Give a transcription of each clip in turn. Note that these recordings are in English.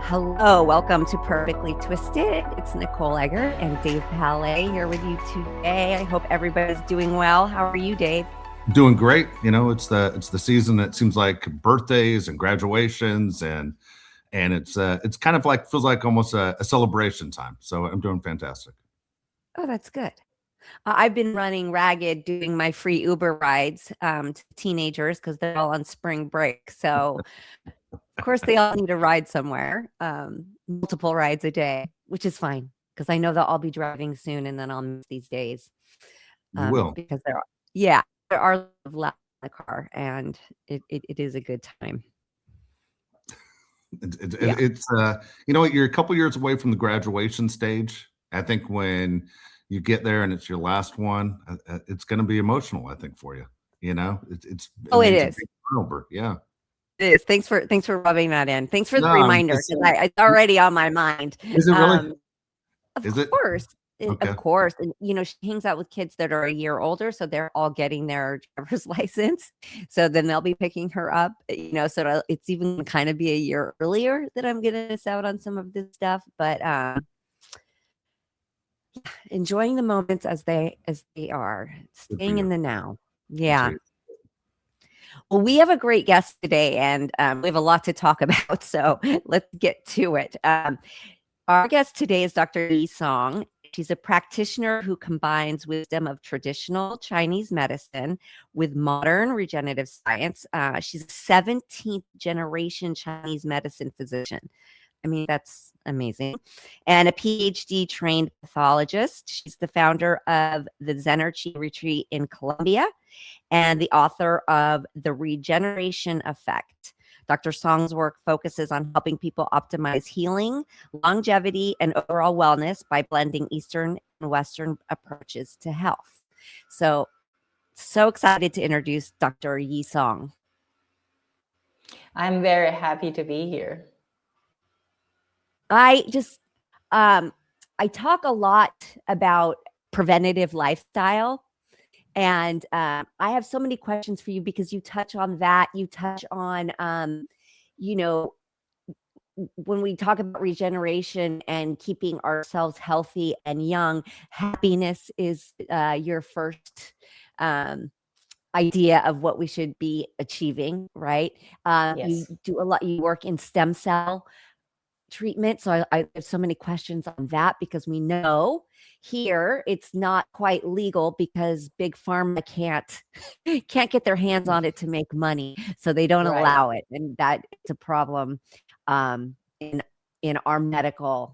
Hello, welcome to Perfectly Twisted. It's Nicole Egger and Dave Palais here with you today. I hope everybody's doing well. How are you, Dave? Doing great. You know, it's the season that seems like birthdays and graduations and it's kind of like feels like almost a celebration time. So I'm doing fantastic. Oh, that's good. I've been running ragged doing my free Uber rides to teenagers because they're all on spring break. So, of course, they all need a ride somewhere, multiple rides a day, which is fine because I know they'll all be driving soon and then I'll miss these days You will. because there are left in the car and it is a good time. It's you know what, you're a couple years away from the graduation stage. I think when you get there and it's your last one, it's going to be emotional. I think for you. You know, it It is. a big turnover. Yeah. It is. Thanks for rubbing that in. Thanks for the No, reminder because it's already on my mind. Is it really? Of Is it? course. Okay. Of course. And, she hangs out with kids that are a year older. So they're all getting their driver's license. So then they'll be picking her up, so it's even gonna kind of be a year earlier that I'm going to miss out on some of this stuff. But enjoying the moments as they are, staying in the now. Yeah. Well, we have a great guest today, and we have a lot to talk about. So let's get to it. Our guest today is Dr. Yi Song. She's a practitioner who combines wisdom of traditional Chinese medicine with modern regenerative science. She's a 17th generation Chinese medicine physician. I mean, that's amazing. And a PhD trained pathologist. She's the founder of the Zenergy Retreat in Colombia and the author of The Regeneration Effect. Dr. Song's work focuses on helping people optimize healing, longevity, and overall wellness by blending Eastern and Western approaches to health. So excited to introduce Dr. Yi Song. I'm very happy to be here. I talk a lot about preventative lifestyle. And I have so many questions for you because you touch on that. You touch on, when we talk about regeneration and keeping ourselves healthy and young, happiness is your first idea of what we should be achieving, right? Yes. You do a lot, you work in stem cell treatment. So I have so many questions on that because we know here it's not quite legal because big pharma can't get their hands on it to make money, so they don't allow it, and that it's a problem in our medical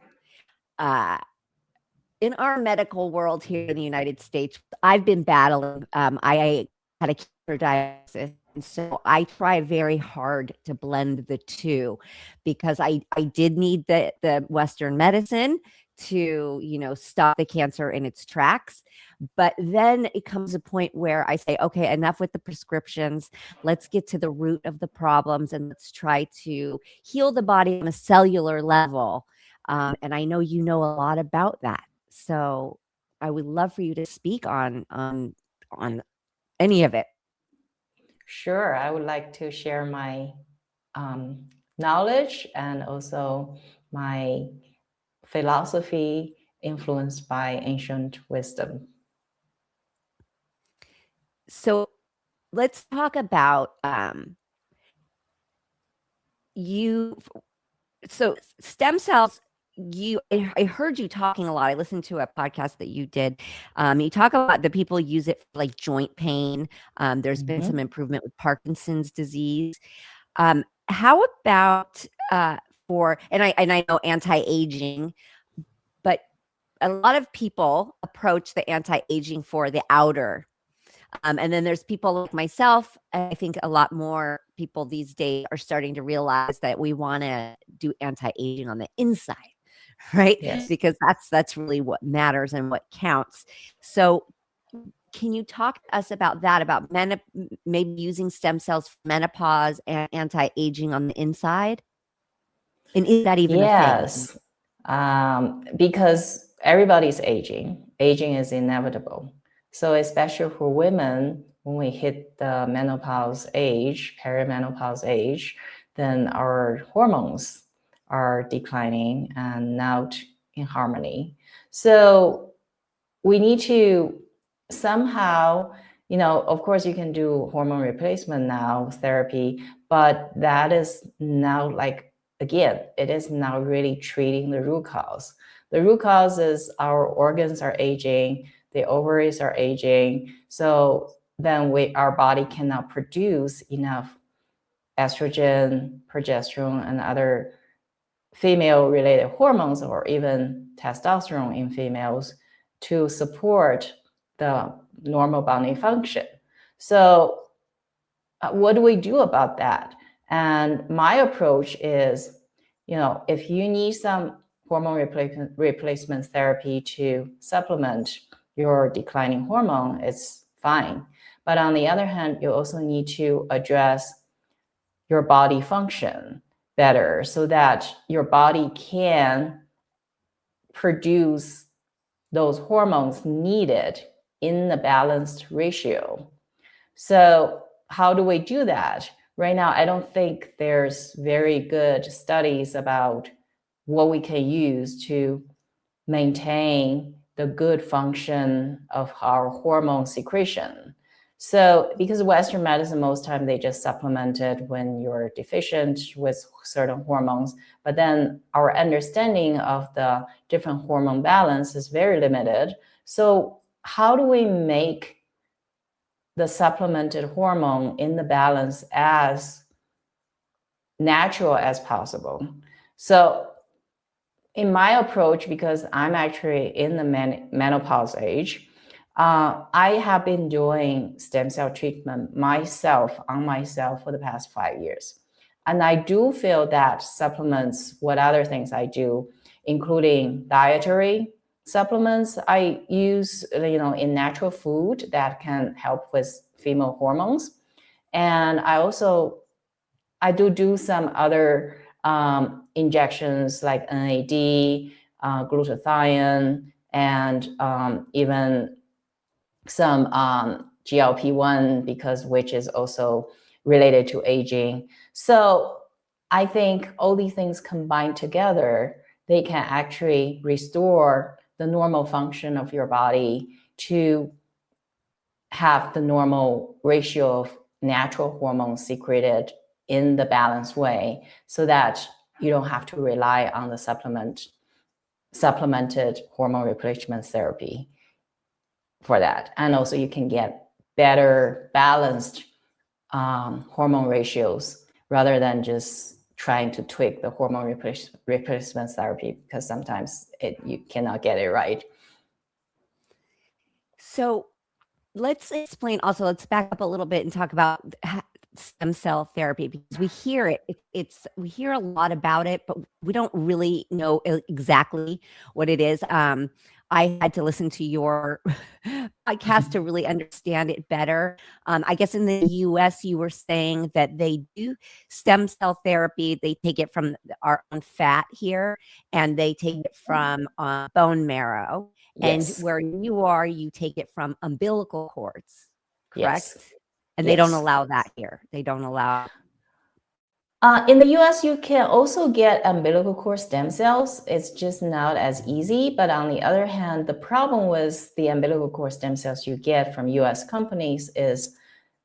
world here in the United States. I've been battling. I had a cancer diagnosis. And so I try very hard to blend the two because I did need the Western medicine to, stop the cancer in its tracks. But then it comes a point where I say, okay, enough with the prescriptions. Let's get to the root of the problems and let's try to heal the body on a cellular level. And I know you know a lot about that. So I would love for you to speak on any of it. Sure. I would like to share my knowledge and also my philosophy influenced by ancient wisdom. So let's talk about so stem cells. I heard you talking a lot. I listened to a podcast that you did. You talk about the people use it for like joint pain. There's been some improvement with Parkinson's disease. How about and I know anti-aging, but a lot of people approach the anti-aging for the outer. And then there's people like myself. I think a lot more people these days are starting to realize that we want to do anti-aging on the inside, right? Yes. Because that's really what matters and what counts. So can you talk to us about that, about maybe using stem cells for menopause and anti-aging on the inside? And is that even a thing? Because everybody's aging. Aging is inevitable. So especially for women, when we hit the menopause age, perimenopause age, then our hormones are declining and not in harmony. So we need to somehow, of course you can do hormone replacement now, therapy, but that is now like, again, it is not really treating the root cause. The root cause is our organs are aging, the ovaries are aging, so then our body cannot produce enough estrogen, progesterone, and other female-related hormones, or even testosterone in females, to support the normal body function. So what do we do about that? And my approach is, if you need some hormone replacement therapy to supplement your declining hormone, it's fine. But on the other hand, you also need to address your body function better so that your body can produce those hormones needed in the balanced ratio. So how do we do that? Right now, I don't think there's very good studies about what we can use to maintain the good function of our hormone secretion. So because Western medicine, most time they just supplement it when you're deficient with certain hormones, but then our understanding of the different hormone balance is very limited. So how do we make the supplemented hormone in the balance as natural as possible? So in my approach, because I'm actually in the menopause age, I have been doing stem cell treatment on myself for the past 5 years. And I do feel that supplements what other things I do, including dietary supplements I use, in natural food that can help with female hormones. And I do some other injections like NAD, glutathione, and even some GLP-1, which is also related to aging. So I think all these things combined together, they can actually restore the normal function of your body to have the normal ratio of natural hormones secreted in the balanced way, so that you don't have to rely on the supplemented hormone replacement therapy for that. And also you can get better balanced hormone ratios rather than just trying to tweak the hormone replacement therapy, because sometimes you cannot get it right. So let's back up a little bit and talk about stem cell therapy, because we hear it. We hear a lot about it, but we don't really know exactly what it is. I had to listen to your podcast to really understand it better. I guess in the US, you were saying that they do stem cell therapy. They take it from our own fat here, and they take it from bone marrow. Yes. And where you are, you take it from umbilical cords, correct? Yes. And they don't allow that here. They don't allow. In the US, you can also get umbilical cord stem cells. It's just not as easy. But on the other hand, the problem with the umbilical cord stem cells you get from US companies is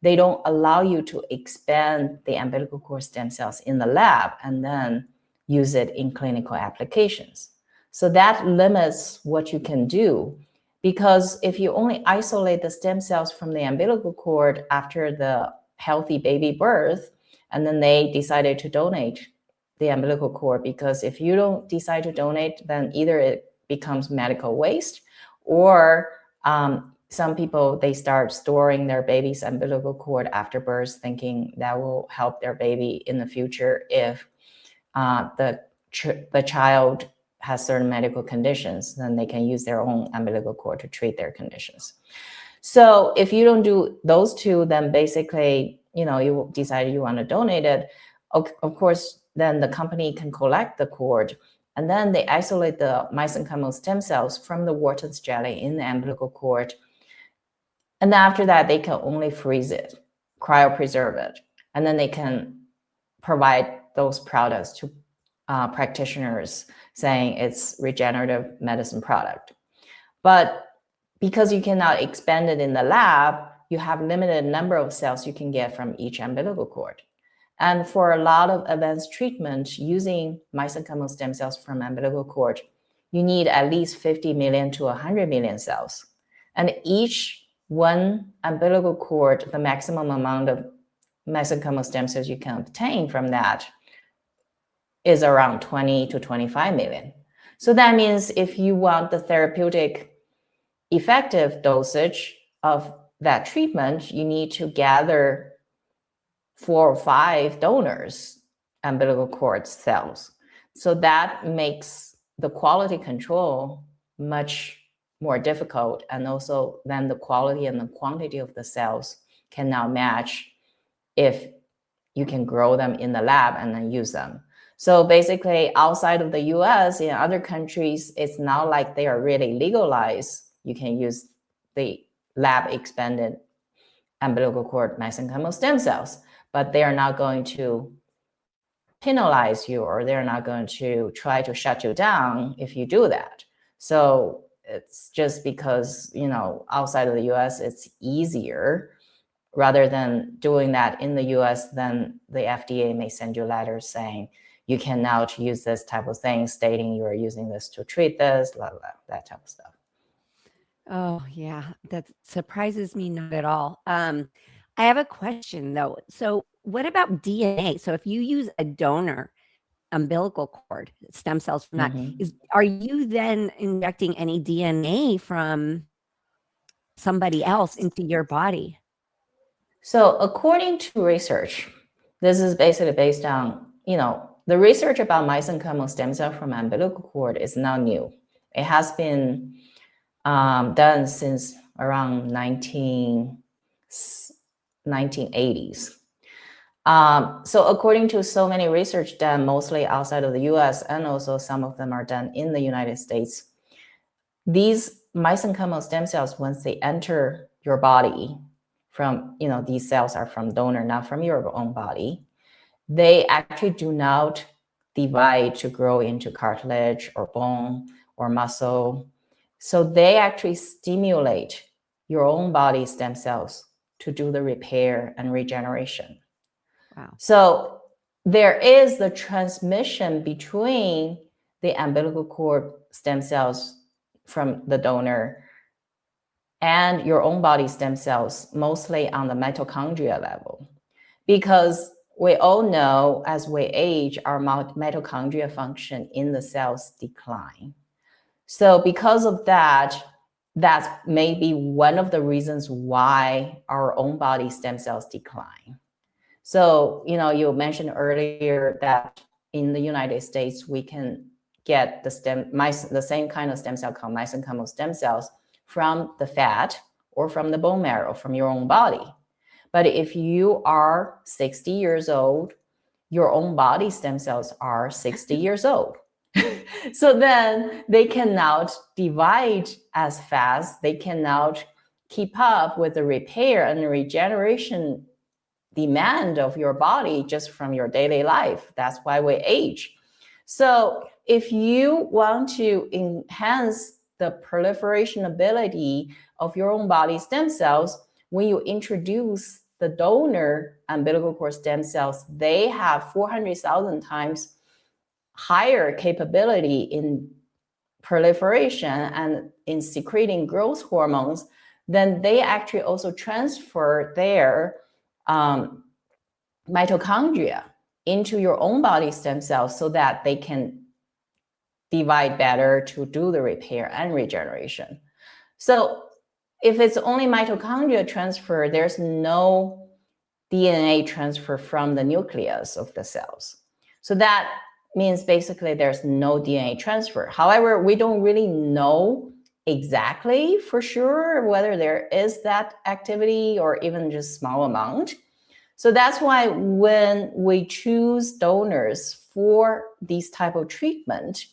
they don't allow you to expand the umbilical cord stem cells in the lab and then use it in clinical applications. So that limits what you can do, because if you only isolate the stem cells from the umbilical cord after the healthy baby birth, and then they decided to donate the umbilical cord, because if you don't decide to donate, then either it becomes medical waste, or some people, they start storing their baby's umbilical cord after birth, thinking that will help their baby in the future if the child has certain medical conditions, then they can use their own umbilical cord to treat their conditions. So if you don't do those two, then basically, you decided you want to donate it. Of course, then the company can collect the cord, and then they isolate the mesenchymal stem cells from the Wharton's jelly in the umbilical cord. And then after that, they can only freeze it, cryopreserve it, and then they can provide those products to practitioners saying it's regenerative medicine product. But because you cannot expand it in the lab, you have limited number of cells you can get from each umbilical cord. And for a lot of advanced treatment using mesenchymal stem cells from umbilical cord, you need at least 50 million to 100 million cells. And each one umbilical cord, the maximum amount of mesenchymal stem cells you can obtain from that is around 20 to 25 million. So that means if you want the therapeutic effective dosage of that treatment, you need to gather 4 or 5 donors, umbilical cord cells. So that makes the quality control much more difficult. And also then the quality and the quantity of the cells can now match if you can grow them in the lab and then use them. So basically outside of the US, in other countries, it's not like they are really legalized. You can use the lab expanded umbilical cord mesenchymal stem cells, but they are not going to penalize you, or they're not going to try to shut you down if you do that. So it's just because, you know, outside of the US, it's easier. Rather than doing that in the US, then the FDA may send you letters saying, you can now use this type of thing, stating you are using this to treat this, blah, blah, that type of stuff. Oh, yeah, that surprises me not at all. I have a question though. So what about DNA? So if you use a donor umbilical cord stem cells from that, are you then injecting any DNA from somebody else into your body? So according to research, this is basically based on, you know, the research about mesenchymal stem cell from umbilical cord is not new. It has been done since around 1980s. So according to so many research done mostly outside of the US, and also some of them are done in the United States, these mesenchymal stem cells, once they enter your body from, you know, these cells are from donor, not from your own body, they actually do not divide to grow into cartilage or bone or muscle. So they actually stimulate your own body stem cells to do the repair and regeneration. Wow. So there is the transmission between the umbilical cord stem cells from the donor and your own body stem cells, mostly on the mitochondria level. Because we all know as we age, our mitochondria function in the cells decline. So because of that, that's maybe one of the reasons why our own body stem cells decline. So, you know, you mentioned earlier that in the United States, we can get the same kind of stem cell called mesenchymal stem cells from the fat or from the bone marrow from your own body. But if you are 60 years old, your own body stem cells are 60 years old. So then they cannot divide as fast. They cannot keep up with the repair and the regeneration demand of your body just from your daily life. That's why we age. So if you want to enhance the proliferation ability of your own body stem cells, when you introduce the donor umbilical cord stem cells, they have 400,000 times higher capability in proliferation and in secreting growth hormones. Then they actually also transfer their mitochondria into your own body stem cells so that they can divide better to do the repair and regeneration. So if it's only mitochondria transfer, there's no DNA transfer from the nucleus of the cells. So that means basically there's no DNA transfer. However, we don't really know exactly for sure whether there is that activity or even just small amount. So that's why when we choose donors for these type of treatment,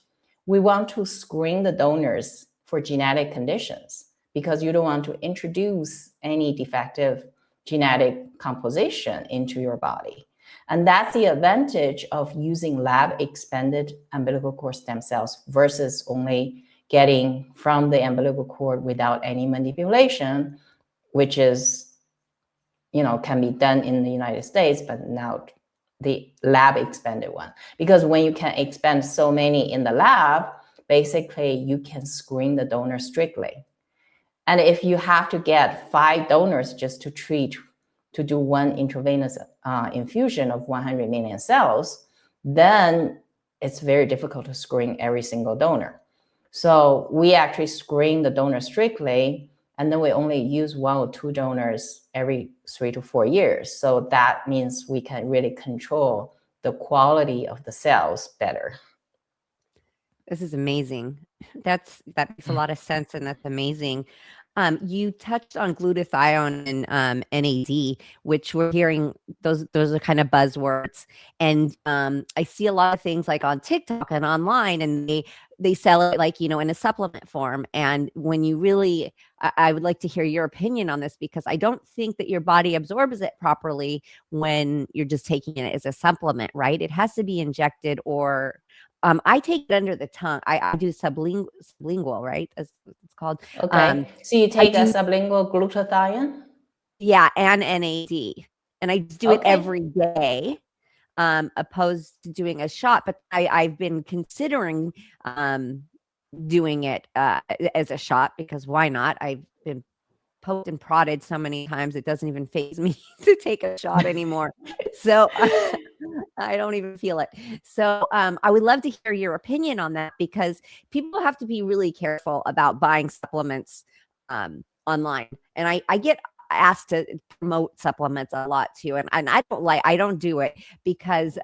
we want to screen the donors for genetic conditions, because you don't want to introduce any defective genetic composition into your body. And that's the advantage of using lab expanded umbilical cord stem cells versus only getting from the umbilical cord without any manipulation, which is, can be done in the United States, but now the lab expanded one. Because when you can expand so many in the lab, basically you can screen the donor strictly. And if you have to get 5 donors just to do one intravenous infusion of 100 million cells, then it's very difficult to screen every single donor. So we actually screen the donor strictly, and then we only use 1 or 2 donors every 3 to 4 years. So that means we can really control the quality of the cells better. This is amazing. That makes a lot of sense, and that's amazing. You touched on glutathione and NAD, which we're hearing those are kind of buzzwords. And I see a lot of things like on TikTok and online, and they sell it like, in a supplement form. And when you really, I would like to hear your opinion on this, because I don't think that your body absorbs it properly when you're just taking it as a supplement, right? It has to be injected, or I take it under the tongue. I do sublingual, right? As it's called. Okay. So you take a sublingual glutathione? Yeah, and NAD. And I just do it every day, opposed to doing a shot. But I've been considering doing it as a shot, because why not? I've been poked and prodded so many times, it doesn't even faze me to take a shot anymore. So I don't even feel it. So I would love to hear your opinion on that, because people have to be really careful about buying supplements online. And I get asked to promote supplements a lot too. And I don't do it, because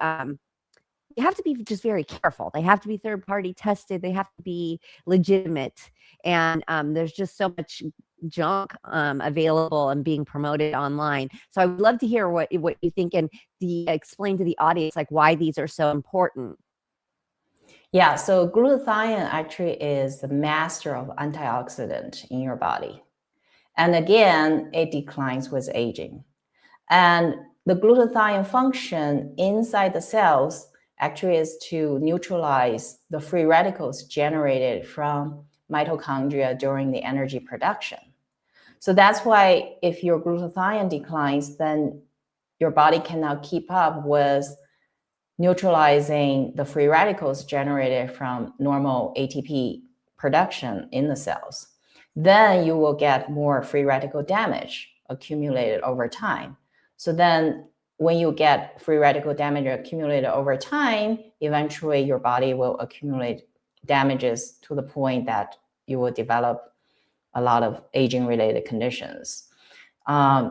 you have to be just very careful. They have to be third party tested. They have to be legitimate. And there's just so much junk available and being promoted online. So I would love to hear what you think, and explain to the audience like why these are so important. Yeah, so glutathione actually is the master of antioxidant in your body. And again, it declines with aging. And the glutathione function inside the cells actually is to neutralize the free radicals generated from mitochondria during the energy production. So that's why if your glutathione declines, then your body cannot keep up with neutralizing the free radicals generated from normal ATP production in the cells. Then you will get more free radical damage accumulated over time. So then when you get free radical damage accumulated over time, eventually your body will accumulate damages to the point that you will develop a lot of aging related conditions.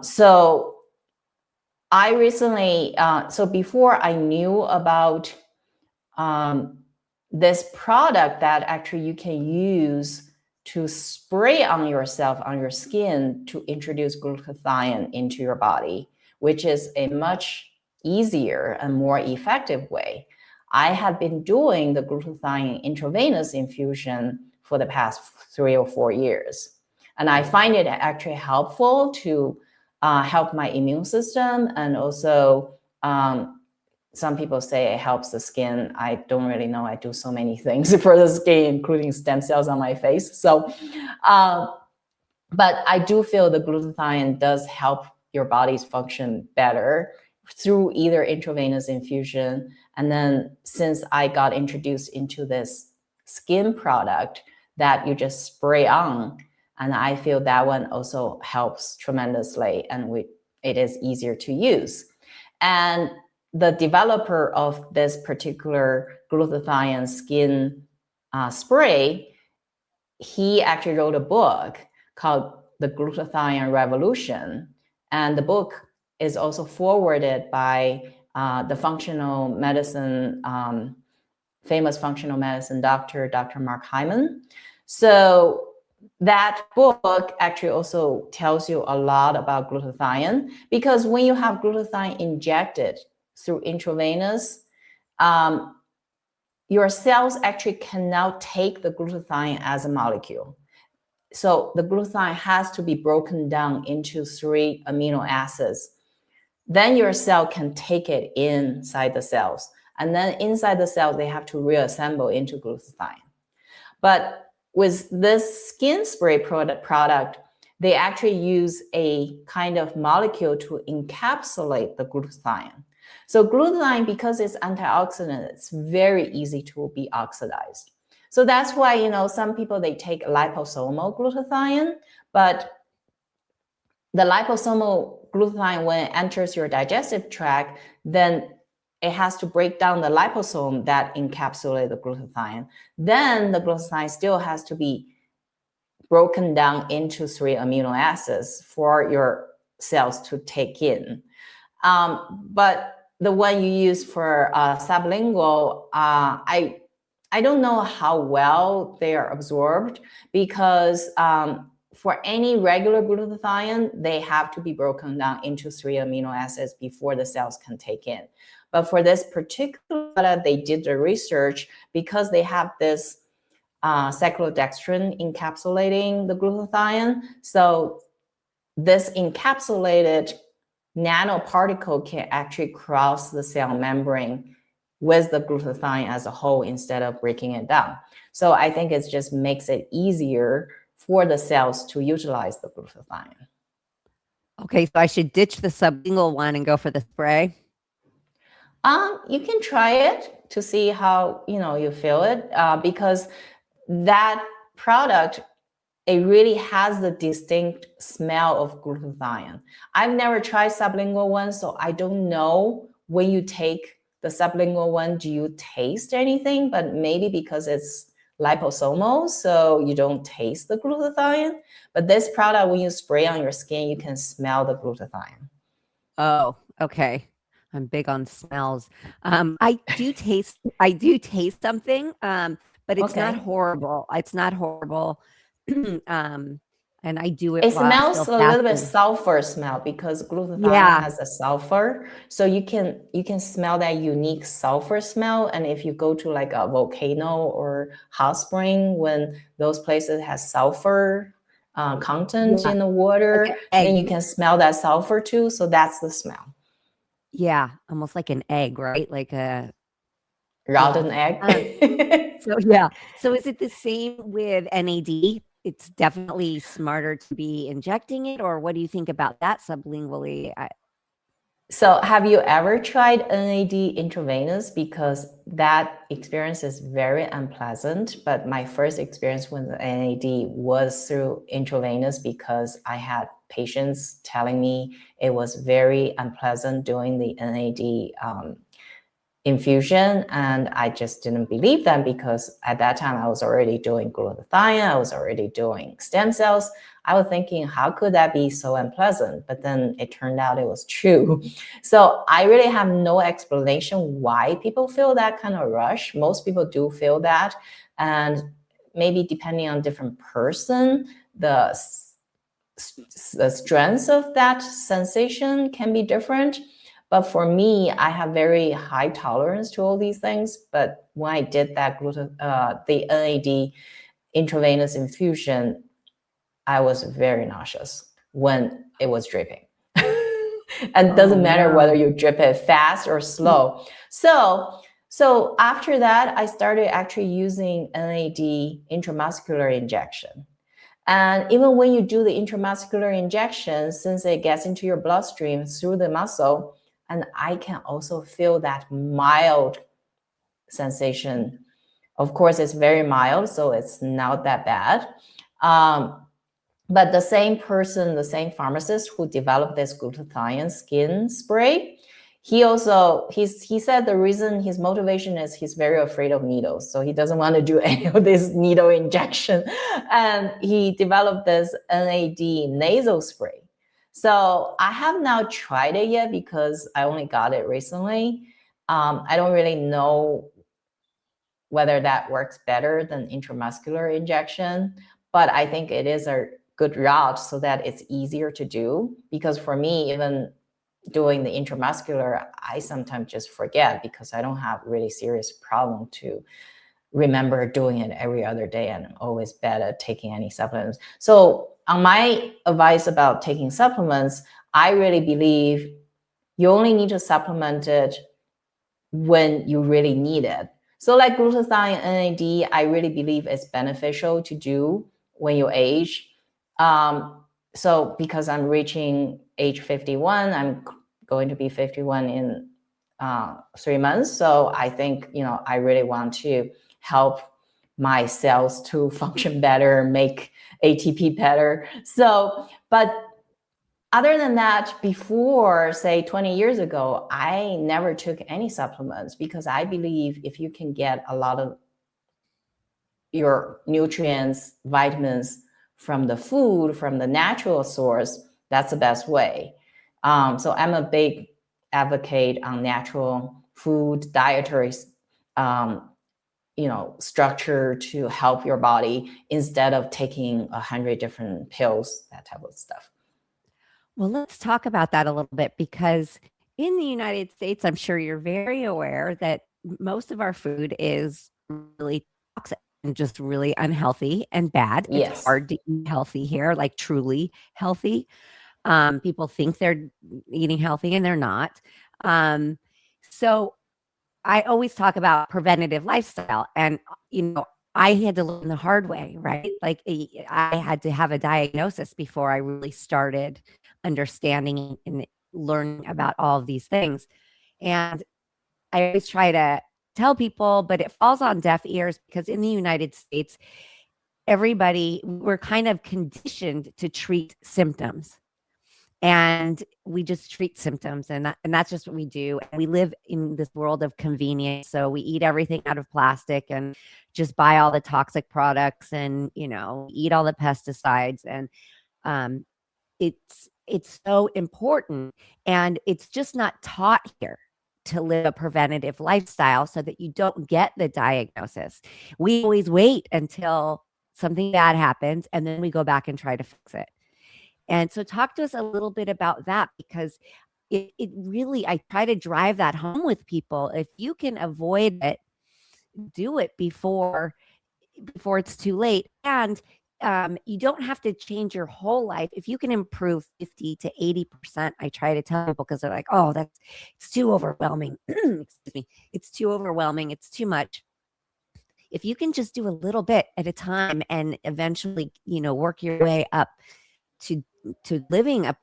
So I recently, so before I knew about this product that actually you can use to spray on yourself, on your skin, to introduce glutathione into your body, which is a much easier and more effective way. I have been doing the glutathione intravenous infusion for the past 3 or 4 years. And I find it actually helpful to help my immune system. And also, some people say it helps the skin. I don't really know. I do so many things for the skin, including stem cells on my face. So, but I do feel the glutathione does help your body's function better through either intravenous infusion. And then since I got introduced into this skin product that you just spray on, and I feel that one also helps tremendously, and it is easier to use. And the developer of this particular glutathione skin spray, he actually wrote a book called The Glutathione Revolution. And the book is also forwarded by the functional medicine, famous functional medicine doctor, Dr. Mark Hyman. So that book actually also tells you a lot about glutathione, because when you have glutathione injected through intravenous, your cells actually cannot take the glutathione as a molecule. So the glutathione has to be broken down into 3 amino acids then your cell can take it inside the cells. And then inside the cells, they have to reassemble into glutathione. But with this skin spray product, they actually use a kind of molecule to encapsulate the glutathione. So glutathione, because it's antioxidant, it's very easy to be oxidized. So that's why, you know, some people, they take liposomal glutathione, but the liposomal glutathione, when it enters your digestive tract, then it has to break down the liposome that encapsulate the glutathione. Then the glutathione still has to be broken down into 3 amino acids for your cells to take in. But the one you use for sublingual, I don't know how well they are absorbed, because for any regular glutathione, they have to be broken down into 3 amino acids before the cells can take in. But for this particular product, they did the research because they have this cyclodextrin encapsulating the glutathione. So this encapsulated nanoparticle can actually cross the cell membrane with the glutathione as a whole instead of breaking it down. So I think it just makes it easier for the cells to utilize the glutathione. Okay, so I should ditch the sublingual one and go for the spray? You can try it to see how, you know, you feel it, because that product, it really has the distinct smell of glutathione. I've never tried sublingual one, so I don't know when you take the sublingual one, do you taste anything? But maybe because it's liposomal, so you don't taste the glutathione. But this product, when you spray on your skin, you can smell the glutathione. Oh, okay. I'm big on smells. I do taste something, but it's not horrible. It's not horrible. And I do it. It smells a little bit sulfur smell, because glutathione has a sulfur. So you can smell that unique sulfur smell. And if you go to like a volcano or hot spring, when those places has sulfur content in the water, then you can smell that sulfur too. So that's the smell. Yeah, almost like an egg, right? Like a rotten egg. So is it the same with NAD? It's definitely smarter to be injecting it, or what do you think about that sublingually? So have you ever tried NAD intravenous? Because that experience is very unpleasant. But my first experience with NAD was through intravenous, because I had patients telling me it was very unpleasant doing the NAD infusion, and I just didn't believe them, because at that time I was already doing glutathione, I was already doing stem cells. I was thinking, how could that be so unpleasant? But then it turned out it was true. So I really have no explanation why people feel that kind of rush. Most people do feel that, and maybe depending on different person, the strength of that sensation can be different. But for me, I have very high tolerance to all these things. But when I did that the NAD intravenous infusion, I was very nauseous when it was dripping. And it doesn't matter whether you drip it fast or slow. So after that, I started actually using NAD intramuscular injection. And even when you do the intramuscular injection, since it gets into your bloodstream through the muscle, and I can also feel that mild sensation. Of course, it's very mild, so it's not that bad. But the same person, the same pharmacist who developed this glutathione skin spray, he said the reason, his motivation is he's very afraid of needles. So he doesn't want to do any of this needle injection. And he developed this NAD nasal spray. So I have not tried it yet, because I only got it recently. I don't really know whether that works better than intramuscular injection, but I think it is a good route so that it's easier to do. Because for me, even doing the intramuscular, I sometimes just forget, because I don't have really serious problem to remember doing it every other day, and I'm always bad at taking any supplements. So on my advice about taking supplements, I really believe You only need to supplement it when you really need it. So like glutathione and NAD, I really believe it's beneficial to do when you age. So because I'm reaching age 51, I'm going to be 51 in 3 months. So I think, I really want to help my cells to function better, make ATP better. So, but other than that, before, say, 20 years ago, I never took any supplements because I believe if you can get a lot of your nutrients, vitamins from the food, from the natural source, that's the best way. So I'm a big advocate on natural food, dietary structure to help your body instead of taking 100 different pills, that type of stuff. Well, let's talk about that a little bit, because in the United States, I'm sure you're very aware that most of our food is really toxic and just really unhealthy and bad. Yes. It's hard to eat healthy here, like truly healthy. People think they're eating healthy and they're not. So I always talk about preventative lifestyle, and I had to learn the hard way, right? Like I had to have a diagnosis before I really started understanding and learning about all of these things. And I always try to tell people, but it falls on deaf ears because in the United States, we're kind of conditioned to treat symptoms. And we just treat symptoms, and that's just what we do. And we live in this world of convenience. So we eat everything out of plastic and just buy all the toxic products and, eat all the pesticides. And it's so important. And it's just not taught here to live a preventative lifestyle so that you don't get the diagnosis. We always wait until something bad happens, and then we go back and try to fix it. And so talk to us a little bit about that, because it really, I try to drive that home with people. If you can avoid it, do it before it's too late. And you don't have to change your whole life. If you can improve 50 to 80%, I try to tell people, because they're like, oh, it's too overwhelming. Excuse me. It's too overwhelming. It's too much. If you can just do a little bit at a time and eventually, work your way up to living a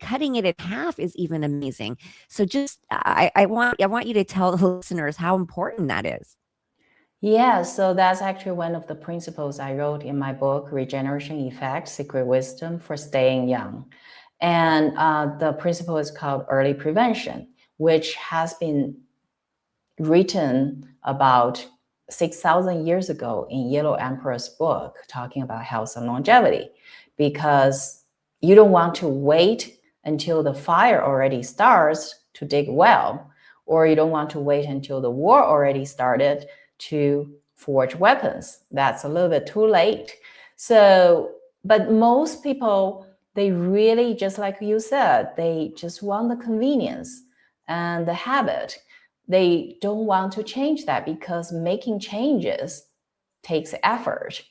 cutting it in half is even amazing. So just I want you to tell the listeners how important that is. Yeah, so that's actually one of the principles I wrote in my book, Regeneration Effect: Secret Wisdom for Staying Young. And the principle is called early prevention, which has been written about 6,000 years ago in Yellow Emperor's book, talking about health and longevity, because you don't want to wait until the fire already starts to dig well, or you don't want to wait until the war already started to forge weapons. That's a little bit too late. So, but most people, they really, just like you said, they just want the convenience and the habit. They don't want to change that because making changes takes effort.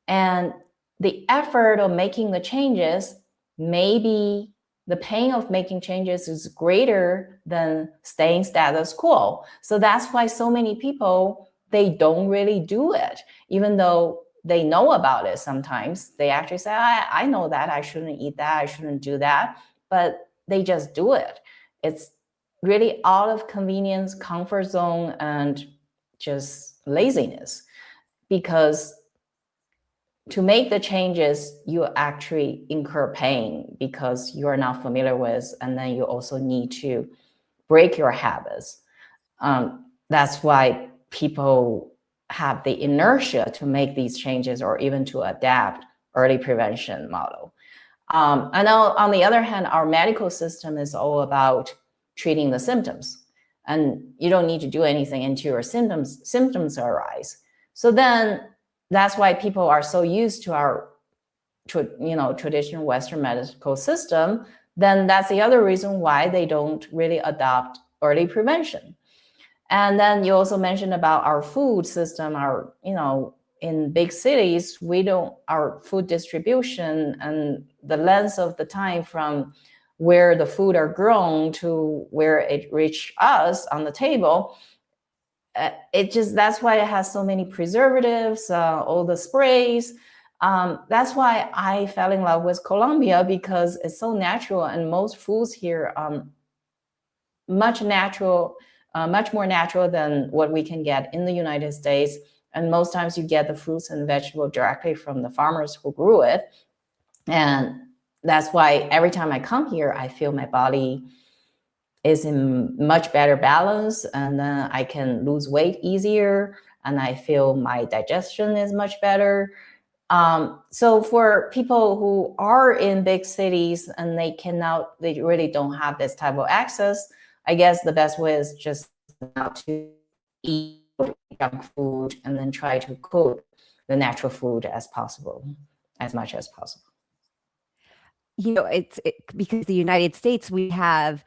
And the effort of making the changes, maybe the pain of making changes is greater than staying status quo. So that's why so many people, they don't really do it, even though they know about it. Sometimes they actually say, I know that I shouldn't eat that, I shouldn't do that, but they just do it. It's really out of convenience, comfort zone, and just laziness. Because to make the changes, you actually incur pain because you're not familiar with, and then you also need to break your habits. That's why people have the inertia to make these changes or even to adapt early prevention model. And on the other hand, our medical system is all about treating the symptoms, and you don't need to do anything until your symptoms arise. So then that's why people are so used to our traditional Western medical system. Then that's the other reason why they don't really adopt early prevention. And then you also mentioned about our food system. In big cities, our food distribution and the length of the time from where the food are grown to where it reach us on the table. That's why it has so many preservatives, all the sprays. That's why I fell in love with Colombia, because it's so natural, and most foods here much more natural than what we can get in the United States. And most times you get the fruits and vegetables directly from the farmers who grew it. And that's why every time I come here, I feel my body is in much better balance, and then I can lose weight easier, and I feel my digestion is much better. So for people who are in big cities and they really don't have this type of access, I guess the best way is just not to eat junk food, and then try to cook the natural food as much as possible. It's because the United States, we have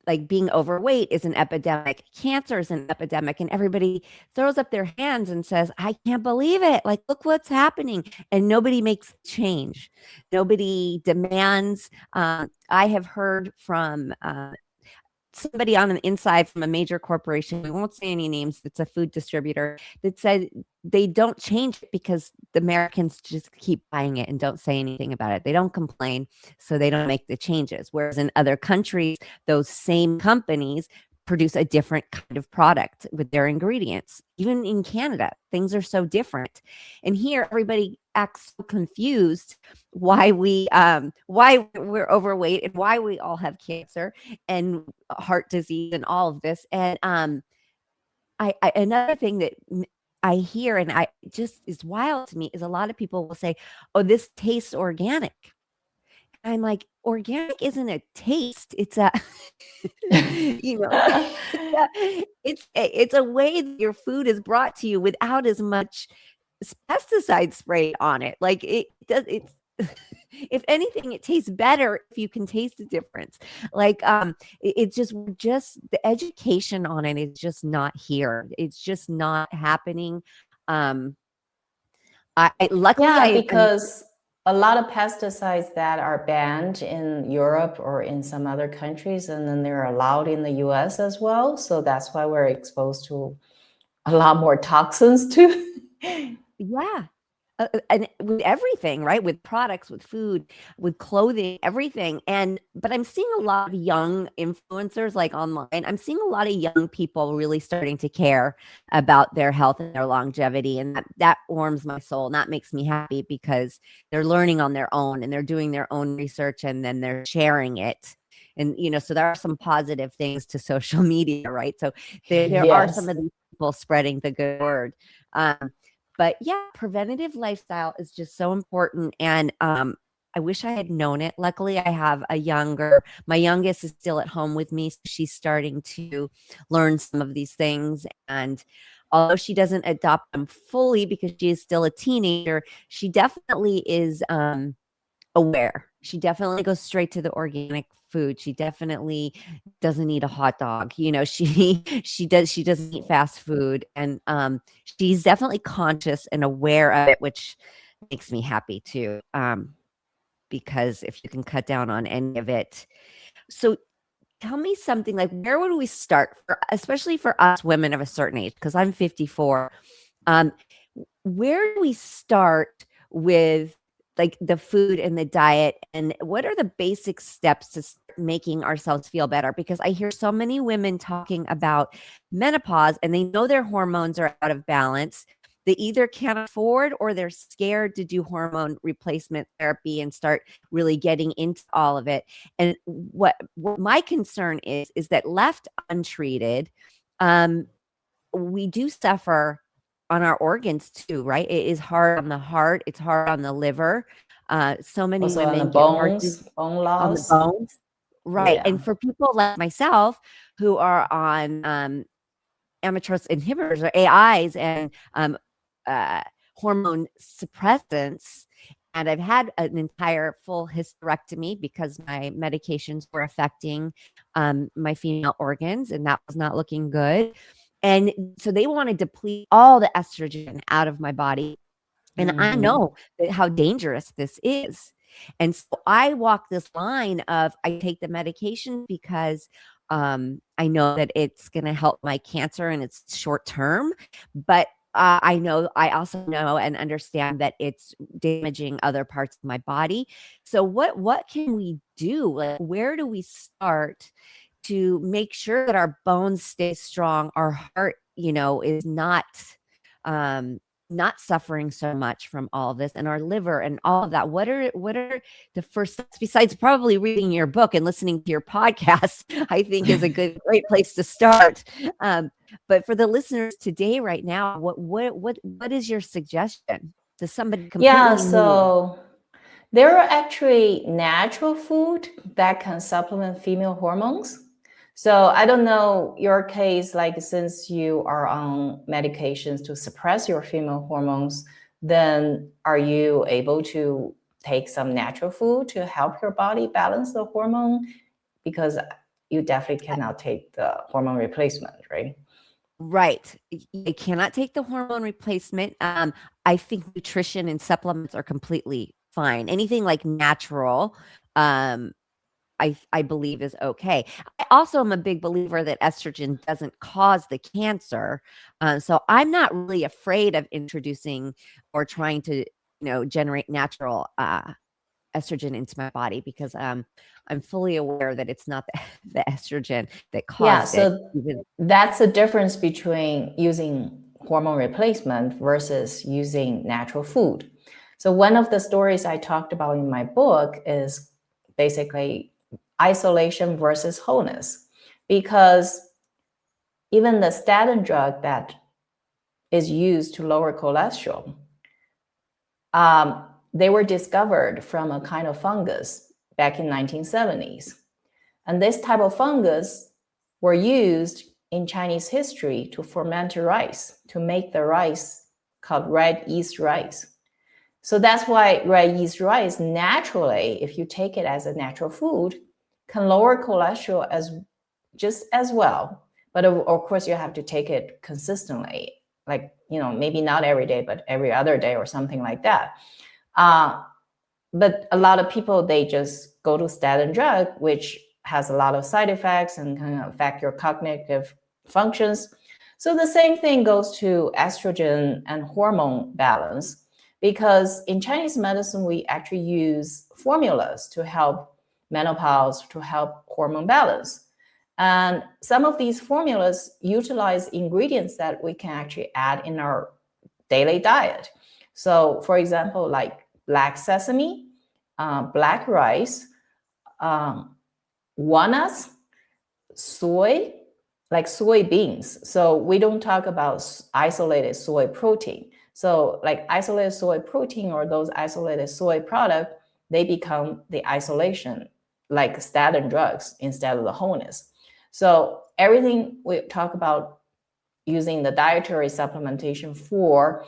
like being overweight is an epidemic, cancer is an epidemic, and everybody throws up their hands and says, I can't believe it. Like, look what's happening. And nobody makes change. Nobody demands. I have heard from somebody on the inside from a major corporation, we won't say any names, it's a food distributor, that said they don't change it because the Americans just keep buying it and don't say anything about it. They don't complain, so they don't make the changes. Whereas in other countries, those same companies produce a different kind of product with their ingredients. Even in Canada, things are so different. And here, everybody acts so confused why we're overweight and why we all have cancer and heart disease and all of this. And I another thing that I hear, and I just is wild to me, is a lot of people will say, "Oh, this tastes organic." I'm like, organic isn't a taste. It's a, it's a way that your food is brought to you without as much pesticide sprayed on it. Like it's, if anything, it tastes better if you can taste the difference. Like, it's just the education on it is just not here. It's just not happening. Luckily, because a lot of pesticides that are banned in Europe or in some other countries, and then they're allowed in the US as well. So that's why we're exposed to a lot more toxins too. Yeah. And with everything, right? With products, with food, with clothing, everything. But I'm seeing a lot of young influencers like online. I'm seeing a lot of young people really starting to care about their health and their longevity. And that warms my soul. And that makes me happy because they're learning on their own and they're doing their own research and then they're sharing it. And, so there are some positive things to social media, right? So there are some of these people spreading the good word. But yeah, preventative lifestyle is just so important. And I wish I had known it. Luckily, I have my youngest is still at home with me. So she's starting to learn some of these things. And although she doesn't adopt them fully because she is still a teenager, she definitely is aware. She definitely goes straight to the organic food. She definitely doesn't eat a hot dog. She doesn't eat fast food. And she's definitely conscious and aware of it, which makes me happy too. Because if you can cut down on any of it. So tell me something, like, where would we start, especially for us women of a certain age? Because I'm 54. Where do we start with like the food and the diet, and what are the basic steps to making ourselves feel better? Because I hear so many women talking about menopause and they know their hormones are out of balance. They either can't afford or they're scared to do hormone replacement therapy and start really getting into all of it. And what my concern is that left untreated, we do suffer on our organs too, right? It is hard on the heart. It's hard on the liver. So many also women on the get bones, bone loss. On the bones. Right. Yeah. And for people like myself who are on aromatase inhibitors or AIs and hormone suppressants, and I've had an entire full hysterectomy because my medications were affecting my female organs, and that was not looking good. And so they want to deplete all the estrogen out of my body. And I know how dangerous this is. And so I walk this line of I take the medication because I know that it's going to help my cancer and it's short term, but I also know and understand that it's damaging other parts of my body. So what can we do? Like, where do we start to make sure that our bones stay strong, our heart, is um not suffering so much from all of this, and our liver and all of that? What are the first steps, besides probably reading your book and listening to your podcast? I think is a great place to start. But for the listeners today, right now, what is your suggestion to somebody completely new? So there are actually natural food that can supplement female hormones. So I don't know your case, like since you are on medications to suppress your female hormones, then are you able to take some natural food to help your body balance the hormone? Because you definitely cannot take the hormone replacement, right? Right. You cannot take the hormone replacement. I think nutrition and supplements are completely fine. Anything like natural, I believe is okay. I also am a big believer that estrogen doesn't cause the cancer. So I'm not really afraid of introducing or trying to, generate natural estrogen into my body, because I'm fully aware that it's not the estrogen that caused it. That's the difference between using hormone replacement versus using natural food. So one of the stories I talked about in my book is basically isolation versus wholeness, because even the statin drug that is used to lower cholesterol, they were discovered from a kind of fungus back in 1970s. And this type of fungus were used in Chinese history to ferment rice, to make the rice called red yeast rice. So that's why red yeast rice naturally, if you take it as a natural food, can lower cholesterol just as well. But of course, you have to take it consistently, like, maybe not every day, but every other day or something like that. But a lot of people, they just go to statin drug, which has a lot of side effects and can affect your cognitive functions. So the same thing goes to estrogen and hormone balance, because in Chinese medicine, we actually use formulas to help menopause, to help hormone balance. And some of these formulas utilize ingredients that we can actually add in our daily diet. So for example, like black sesame, black rice, walnuts, soy, like soybeans. So we don't talk about isolated soy protein. So like isolated soy protein or those isolated soy products, they become the isolation, like statin drugs instead of the wholeness. So everything we talk about using the dietary supplementation for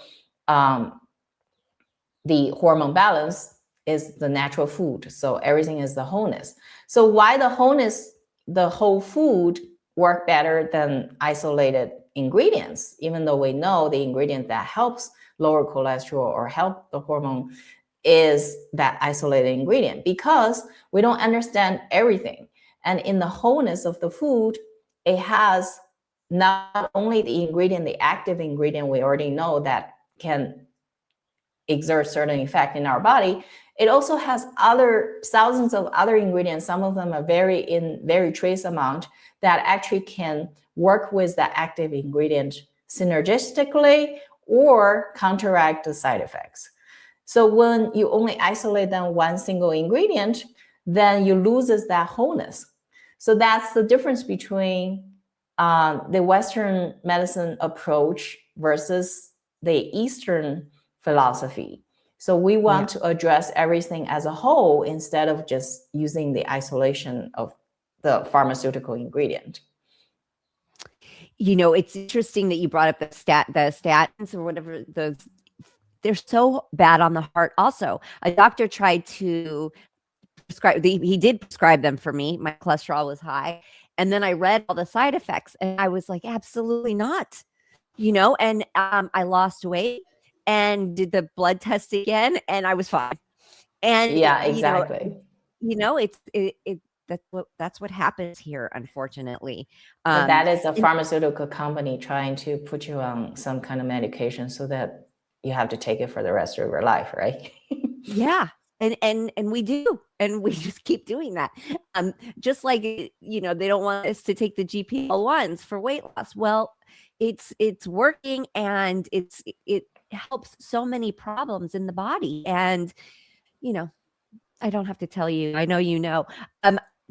the hormone balance is the natural food. So everything is the wholeness. So why the wholeness, the whole food work better than isolated ingredients, even though we know the ingredient that helps lower cholesterol or help the hormone is that isolated ingredient? Because we don't understand everything. And in the wholeness of the food, it has not only the ingredient, the active ingredient we already know that can exert certain effect in our body, it also has thousands of other ingredients. Some of them are very trace amount that actually can work with the active ingredient synergistically or counteract the side effects. So when you only isolate them one single ingredient, then you loses that wholeness. So that's the difference between the Western medicine approach versus the Eastern philosophy. So we want to address everything as a whole instead of just using the isolation of the pharmaceutical ingredient. It's interesting that you brought up the statins or whatever those. They're so bad on the heart. Also, a doctor tried to prescribe. He did prescribe them for me. My cholesterol was high, and then I read all the side effects, and I was like, absolutely not. And I lost weight and did the blood test again, and I was fine. And Yeah, exactly. that's what happens here, unfortunately. But that is a And pharmaceutical company trying to put you on some kind of medication so that you have to take it for the rest of your life, right? yeah, and we do, and we just keep doing that. Just like they don't want us to take the GLP-1s for weight loss. Well, it's working, and it helps so many problems in the body. And you know, I don't have to tell you. I know you know.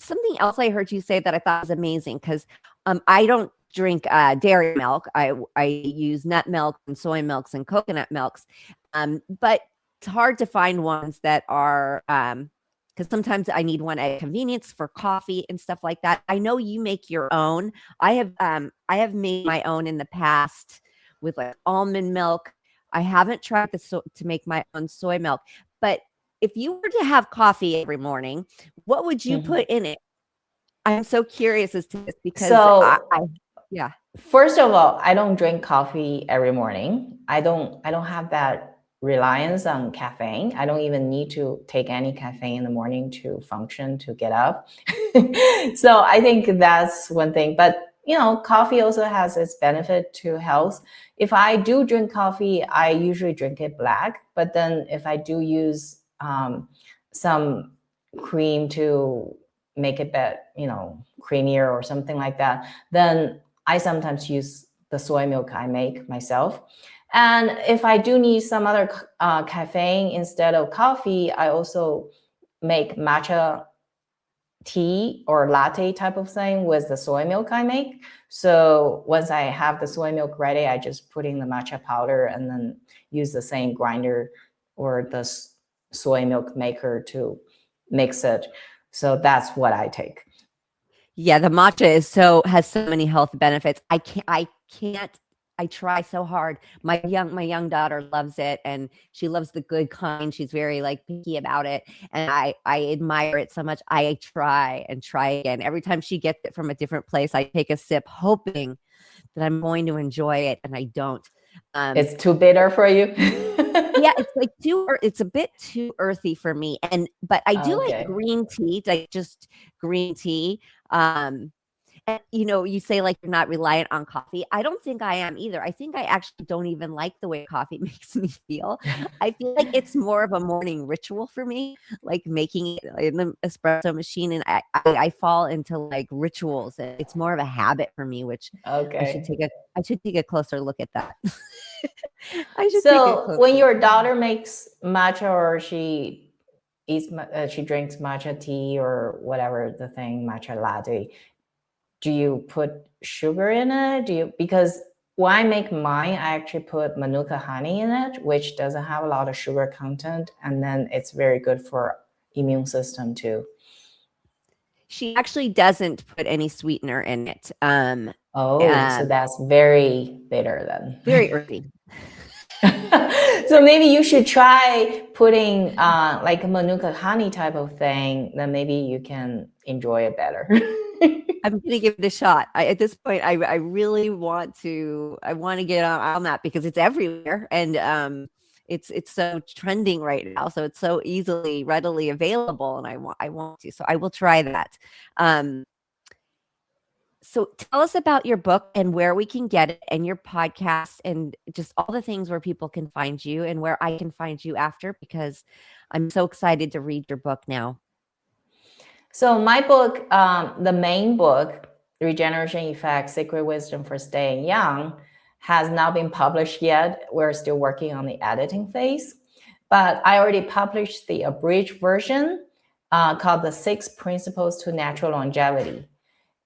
Something else I heard you say that I thought was amazing, because I don't drink dairy milk. I use nut milk and soy milks and coconut milks, but it's hard to find ones that are because sometimes I need one at convenience for coffee and stuff like that. I know you make your own. I have made my own in the past with like almond milk. I haven't tried to make my own soy milk, but if you were to have coffee every morning, what would you Mhm. put in it? I'm so curious as to this, because So yeah. first of all, I don't drink coffee every morning. I don't have that reliance on caffeine. I don't even need to take any caffeine in the morning to function, to get up. So I think that's one thing. But coffee also has its benefit to health. If I do drink coffee, I usually drink it black. But then if I do use some cream to make it creamier or something like that, then I sometimes use the soy milk I make myself. And if I do need some other caffeine instead of coffee, I also make matcha tea or latte type of thing with the soy milk I make. So once I have the soy milk ready, I just put in the matcha powder and then use the same grinder or the soy milk maker to mix it. So that's what I take. Yeah, the matcha has so many health benefits. I try so hard. My young daughter loves it, and she loves the good kind. She's very like picky about it, and I admire it so much. I try and try again. Every time she gets it from a different place, I take a sip hoping that I'm going to enjoy it, and I don't. It's too bitter for you? Yeah, it's a bit too earthy for me. But I do like Okay. green tea, like just green tea. And you say like you're not reliant on coffee. I don't think I am either. I think I actually don't even like the way coffee makes me feel. I feel like it's more of a morning ritual for me, like making it in the espresso machine, and I fall into like rituals. And it's more of a habit for me, which Okay. I should take a closer look at that. I should take a So closer when look. your daughter makes matcha or she drinks matcha tea or whatever the thing, matcha latte, do you put sugar in it? Because when I make mine, I actually put manuka honey in it, which doesn't have a lot of sugar content, and then it's very good for immune system too. She actually doesn't put any sweetener in it. Oh, so that's very bitter then. Very earthy. So maybe you should try putting like a manuka honey type of thing. Then maybe you can enjoy it better. I'm gonna give it a shot. At this point, I really want to. I want to get on that because it's everywhere, and it's so trending right now. So it's so readily available, and I want to. So I will try that. So tell us about your book and where we can get it, and your podcast, and just all the things where people can find you and where I can find you after, because I'm so excited to read your book now. So my book, the main book, Regeneration Effect, Secret Wisdom for Staying Young, has not been published yet. We're still working on the editing phase. But I already published the abridged version called The 6 Principles to Natural Longevity.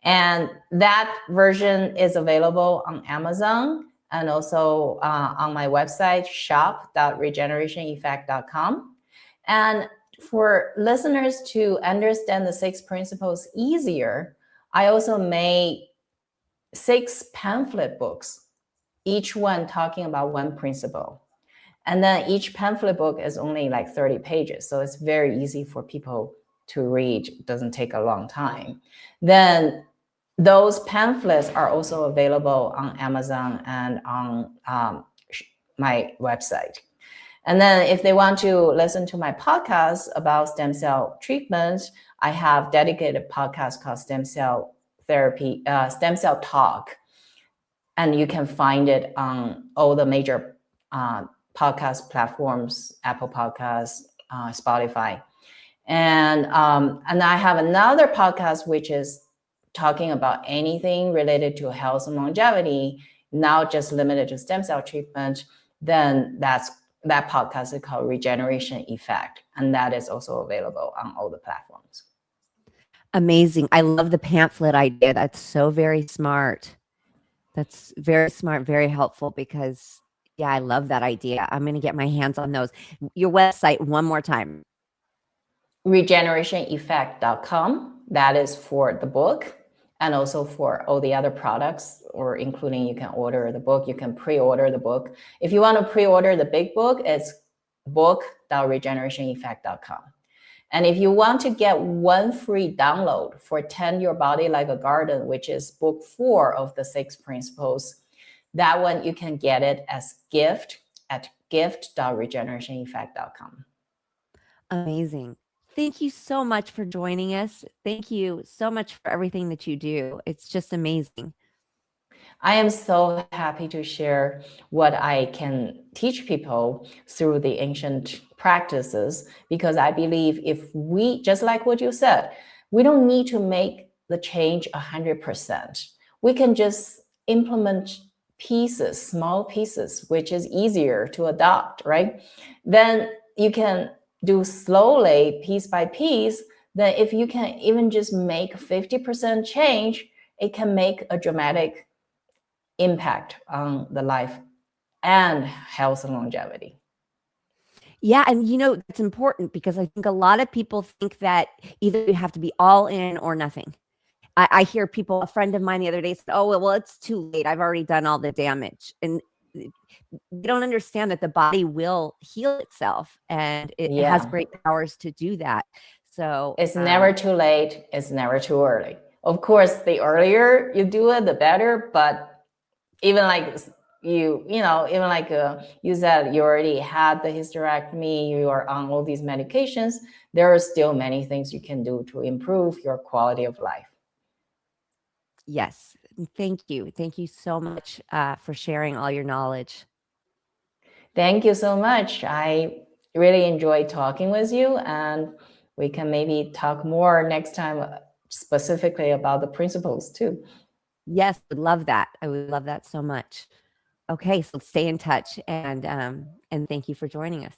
And that version is available on Amazon and also on my website, shop.regenerationeffect.com. And for listeners to understand the 6 principles easier, I also made 6 pamphlet books, each one talking about one principle. And then each pamphlet book is only like 30 pages. So it's very easy for people to read. It doesn't take a long time. Then those pamphlets are also available on Amazon and on my website. And then if they want to listen to my podcast about stem cell treatment, I have dedicated podcast called Stem Cell Therapy, Stem Cell Talk. And you can find it on all the major podcast platforms, Apple Podcasts, Spotify. And I have another podcast, which is talking about anything related to health and longevity, now just limited to stem cell treatment. Then that podcast is called Regeneration Effect. And that is also available on all the platforms. Amazing. I love the pamphlet idea. That's so very smart. That's very smart, very helpful, because yeah, I love that idea. I'm going to get my hands on those. Your website one more time. Regenerationeffect.com. That is for the book and also for all the other products, or including you can order the book, you can pre-order the book. If you want to pre-order the big book, it's book.regenerationeffect.com. And if you want to get one free download for Tend Your Body Like a Garden, which is book 4 of the 6 principles, that one you can get it as gift at gift.regenerationeffect.com. Amazing. Thank you so much for joining us. Thank you so much for everything that you do. It's just amazing. I am so happy to share what I can teach people through the ancient practices, because I believe if we, just like what you said, we don't need to make the change 100%. We can just implement pieces, small pieces, which is easier to adopt, right? Then you can do slowly, piece by piece. Then if you can even just make 50% change, it can make a dramatic impact on the life and health and longevity. Yeah. And it's important, because I think a lot of people think that either you have to be all in or nothing. I hear people, a friend of mine the other day said, oh, well, it's too late. I've already done all the damage. And they don't understand that the body will heal itself, and it has great powers to do that. So it's never too late. It's never too early. Of course, the earlier you do it, the better. But even like you said, you already had the hysterectomy, you are on all these medications, there are still many things you can do to improve your quality of life. Yes. Thank you. Thank you so much for sharing all your knowledge. Thank you so much. I really enjoyed talking with you, and we can maybe talk more next time specifically about the principles too. Yes, would love that. I would love that so much. Okay, so stay in touch, and thank you for joining us.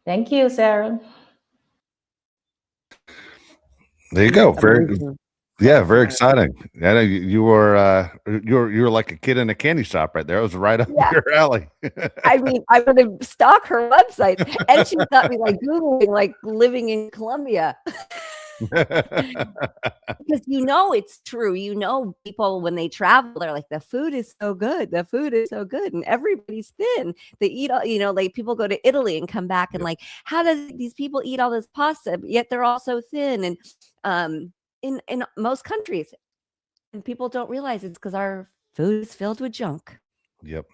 Thank you, Sarah. There you go. Very exciting. I know you were like a kid in a candy shop right there. I was right up your alley. I mean, I'm going to stalk her website, and she got me like Googling, like living in Colombia. Because it's true. People, when they travel, they're like, the food is so good. The food is so good. And everybody's thin. They eat, like people go to Italy and come back and like, how do these people eat all this pasta, but yet they're all so thin? And in most countries, and people don't realize it's because our food is filled with junk. Yep.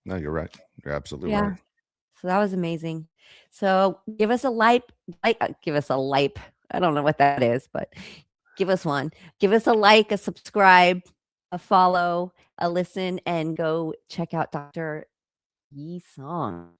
No, you're right. You're absolutely right. So that was amazing. So give us a like, give us a like. I don't know what that is, but give us one. Give us a like, a subscribe, a follow, a listen, and go check out Dr. Yi Song.